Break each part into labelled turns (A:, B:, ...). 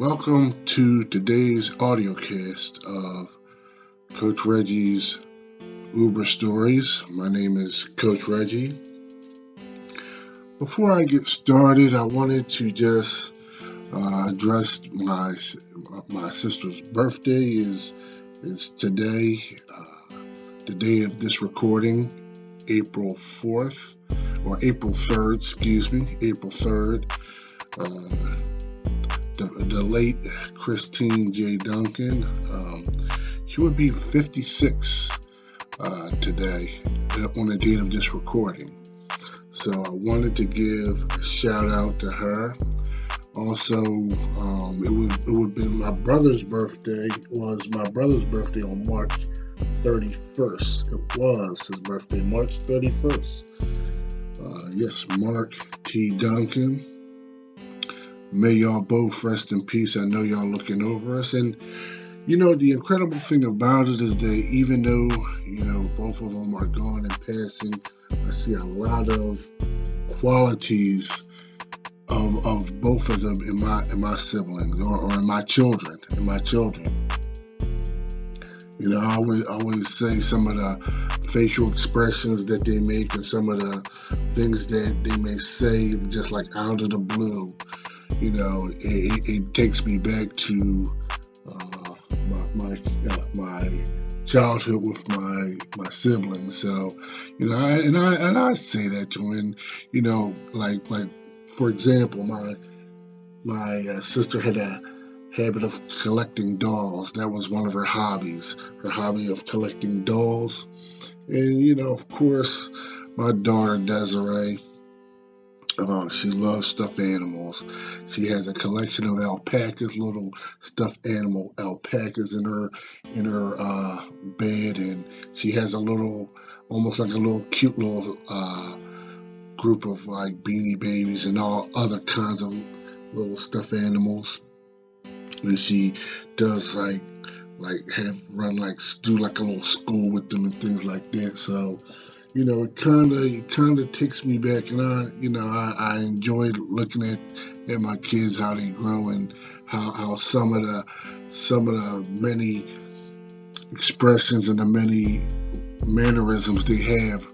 A: Welcome to today's audio cast of Coach Reggie's Uber Stories. My name is Coach Reggie. Before I get started, I wanted to just address my sister's birthday is today, the day of this recording, April 4th, or April 3rd, April 3rd. The late Christine J. Duncan, she would be 56 today on the date of this recording. So I wanted to give a shout out to her. Also, it would be my brother's birthday. Was my brother's birthday on March 31st. It was his birthday, March 31st. Yes, Mark T. Duncan. May y'all both rest in peace. I know y'all looking over us. And, the incredible thing about it is that even though, both of them are gone and passing, I see a lot of qualities of both of them in my siblings or in my children. I always say some of the facial expressions that they make and some of the things that they may say just like out of the blue. It takes me back to my childhood with my siblings. So, I say that to them. Like for example, my sister had a habit of collecting dolls. That was one of her hobbies. Her hobby of collecting dolls, and of course, my daughter Desiree. She loves stuffed animals. She has a collection of alpacas, little stuffed animal alpacas in her bed, and she has almost like a little cute little group of like Beanie Babies and all other kinds of little stuffed animals. And she does do like a little school with them and things like that. So. It kind of takes me back, and I enjoyed looking at my kids, how they grow, and how some of the many expressions and the many mannerisms they have,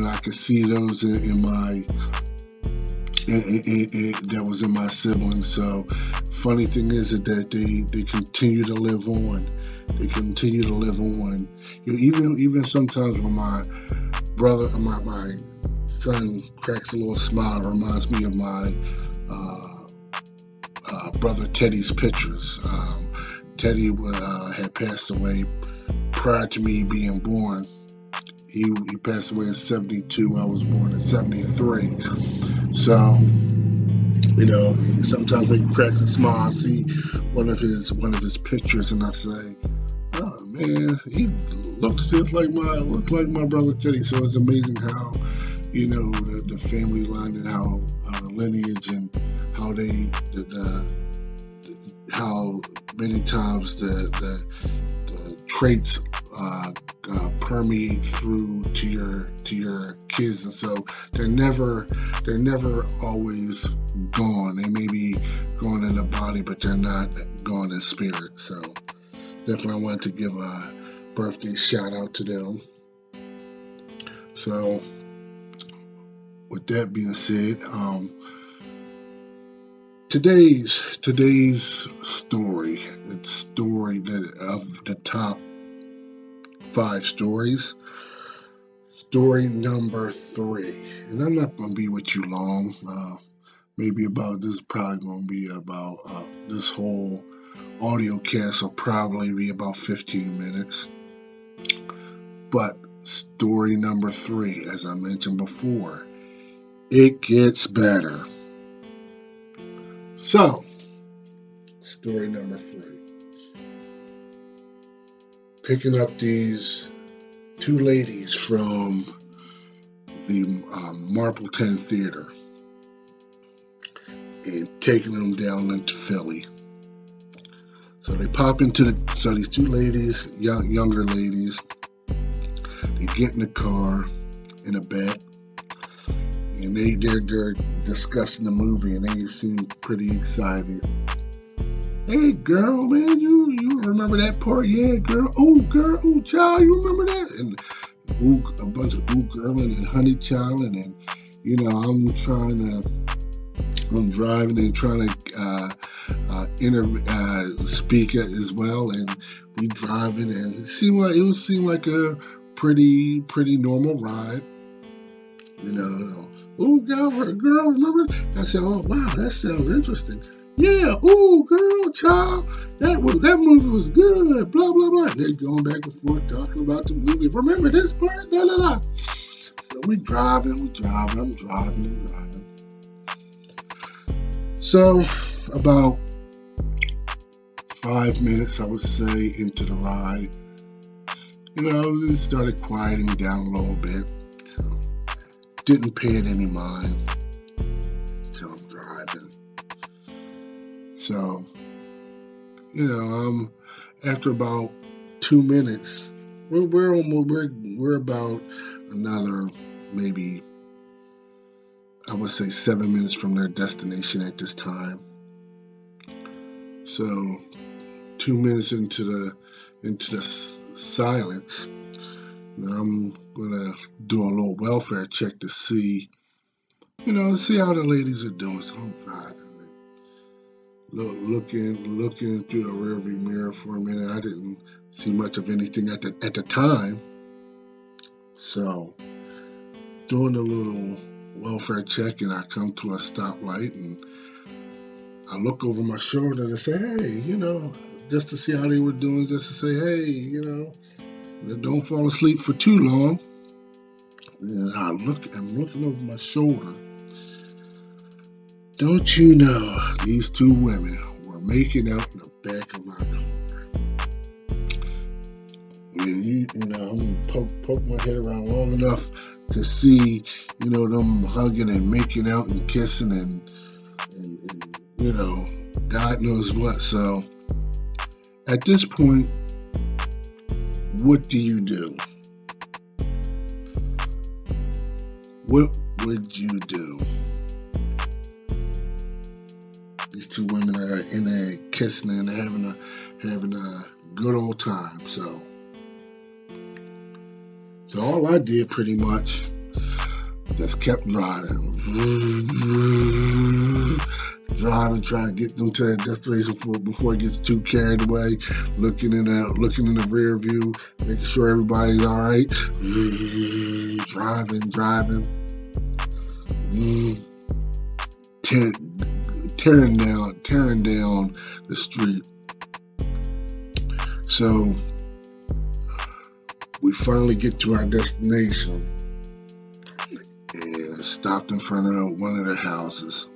A: I could see those in my that was in my siblings. So funny thing is that they continue to live on. They continue to live on. Even sometimes when my brother, my son cracks a little smile, reminds me of my brother Teddy's pictures. Teddy had passed away prior to me being born. He passed away in 72. I was born in 73. So, sometimes when he cracks a smile, I see one of his pictures, and I say, "Oh man, he looks just like my brother Teddy." So it's amazing how, the family line and how the lineage and how how many times the traits permeate through to your kids, and so they're never always gone. They may be gone in the body, but they're not gone in spirit. So definitely I wanted to give a birthday shout out to them. So with that being said, today's story, it's story of the top 5 stories. Story number 3, and I'm not going to be with you long. This is probably going to be about this whole audio cast will probably be about 15 minutes. But story number 3, as I mentioned before, it gets better. So, story number 3. Picking up these 2 ladies from the Mapleton Theater and taking them down into Philly. So they pop into these 2 ladies, younger ladies, they get in the car in the back, and they're discussing the movie, and they seem pretty excited. Hey, girl, man, you remember that part? Yeah, girl. Oh, girl. Oh, child, you remember that? And ooh, a bunch of ooh, girl, and honey, child, and then, I'm driving and trying to speak as well, and we driving, and it would seem like a pretty normal ride, you know. Oh, girl, remember? I said, oh wow, that sounds interesting. Yeah, oh girl, child, that movie was good. Blah blah blah. And they're going back and forth talking about the movie. Remember this part? Da da da. So I'm driving. So about 5 minutes, I would say, into the ride, it started quieting down a little bit. So didn't pay it any mind until I'm driving. So, after about 2 minutes, we're about another maybe, I would say, 7 minutes from their destination at this time. So 2 minutes into the silence, I'm gonna do a little welfare check to see how the ladies are doing. So I'm driving, looking through the rearview mirror for a minute. I didn't see much of anything at the time. So doing a little welfare check, and I come to a stoplight, and I look over my shoulder and say, hey, just to see how they were doing, just to say, hey, don't fall asleep for too long. And I'm looking over my shoulder. Don't you know, these two women were making out in the back of my car. And I'm gonna poke my head around long enough to see, them hugging and making out and kissing and God knows what. So at this point, what do you do? What would you do? These two women are in there kissing and having a good old time. So all I did pretty much just kept driving, trying to get them to their destination before it gets too carried away. Looking in the rear view, making sure everybody's all right. Driving. Tearing down the street. So we finally get to our destination and stopped in front of one of their houses.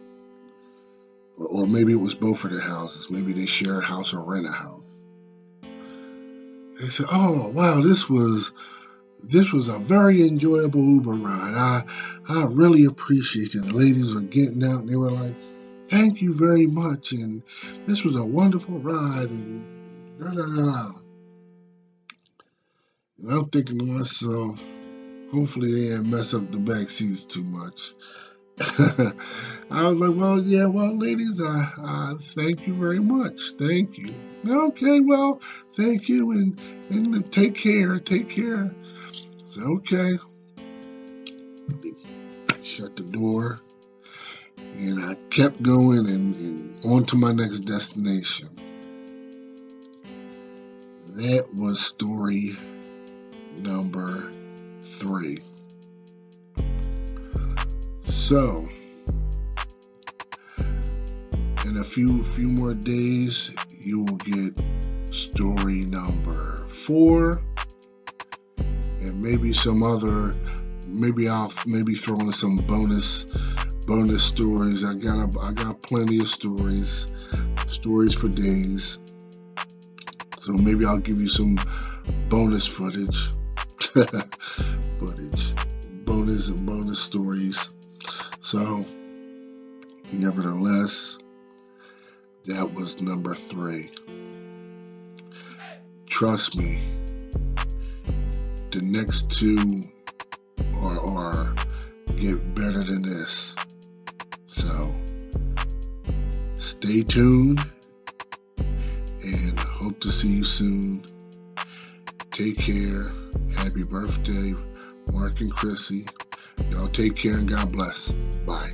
A: Or maybe it was both of their houses. Maybe they share a house or rent a house. They said, oh, wow, this was a very enjoyable Uber ride. I really appreciate it. The ladies were getting out and they were like, thank you very much. And this was a wonderful ride. And da da da da. And I'm thinking to myself, hopefully they didn't mess up the back seats too much. I was like, well, ladies, I thank you very much. Thank you. Okay, well, thank you, and take care. So, okay. Shut the door, and I kept going and on to my next destination. That was story number 3. So, in a few more days, you will get story number 4, and maybe some other. Maybe I'll throw in some bonus stories. I got plenty of stories for days. So maybe I'll give you some bonus footage, bonus stories. So, nevertheless, that was number 3. Trust me, the next 2 are get better than this. So, stay tuned see you soon. Take care. Happy birthday, Mark and Chrissy. Y'all take care and God bless. Bye.